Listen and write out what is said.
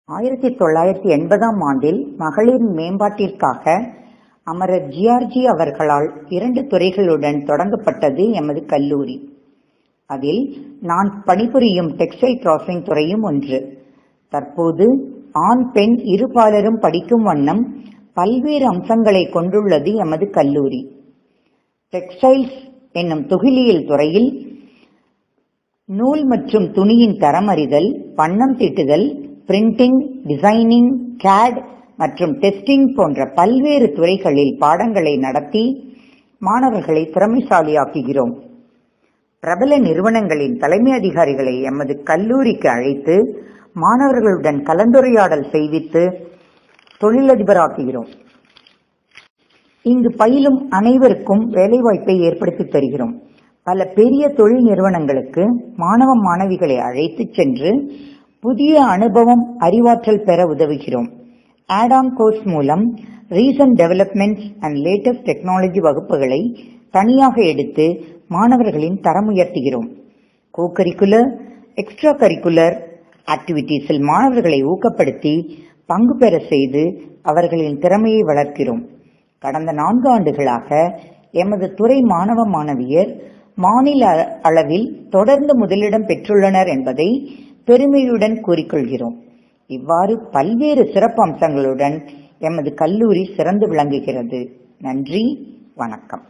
1980ஆம் ஆண்டில் மகளிர் மேம்பாட்டிற்காக அமரர் ஜியார்ஜி அவர்களால் 2 துறைகளுடன் தொடங்கப்பட்டது எமது கல்லூரி. அதில் நான் பணிபுரியும் டெக்ஸ்டைல் ப்ராசஸிங் துறையும் ஒன்று. தற்போது ஆண் பெண் இருபாலரும் படிக்கும் வண்ணம் பல்வேறு அம்சங்களை கொண்டுள்ளது எமது கல்லூரி. டெக்ஸ்டைல்ஸ் என்னும் துகிலியல் துறையில் நூல் மற்றும் துணியின் தரமறிதல், வண்ணம் தீட்டுதல், பிரிண்டிங், டிசைனிங், கேட் மற்றும் டெஸ்டிங் போன்ற பல்வேறு துறைகளில் பாடங்களை நடத்தி மாணவர்களை திறமைசாலியாக்குகிறோம். பிரபல நிறுவனங்களின் தலைமை அதிகாரிகளை எமது கல்லூரிக்கு அழைத்து மாணவர்களுடன் கலந்துரையாடல் செய்வித்து தொழிலதிபராக்குகிறோம். இங்கு பயிலும் அனைவருக்கும் வேலைவாய்ப்பை ஏற்படுத்தி தருகிறோம். பல பெரிய தொழில் நிறுவனங்களுக்கு மாணவ மாணவிகளை அழைத்து சென்று புதிய அனுபவம், அறிவாற்றல் பெற உதவுகிறோம். ஆட்-ஆன் கோர்ஸ் மூலம் recent developments and latest technology வகுப்புகளை தனியாக எடுத்து மாணவர்களின் தரம் உயர்த்துகிறோம். கோகரிக்குலர், எக்ஸ்ட்ரா கரிக்குலர் ஆக்டிவிட்டீஸில் மாணவர்களை ஊக்கப்படுத்தி பங்கு பெற செய்து அவர்களின் திறமையை வளர்க்கிறோம். கடந்த 4 ஆண்டுகளாக எமது துறை மாணவ மாணவியர் மாநில அளவில் தொடர்ந்து முதலிடம் பெற்றுள்ளனர் என்பதை பெருமையுடன் கூறிக்கொள்கிறோம். இவ்வாறு பல்வேறு சிறப்பு அம்சங்களுடன் எமது கல்லூரி சிறந்து விளங்குகிறது. நன்றி, வணக்கம்.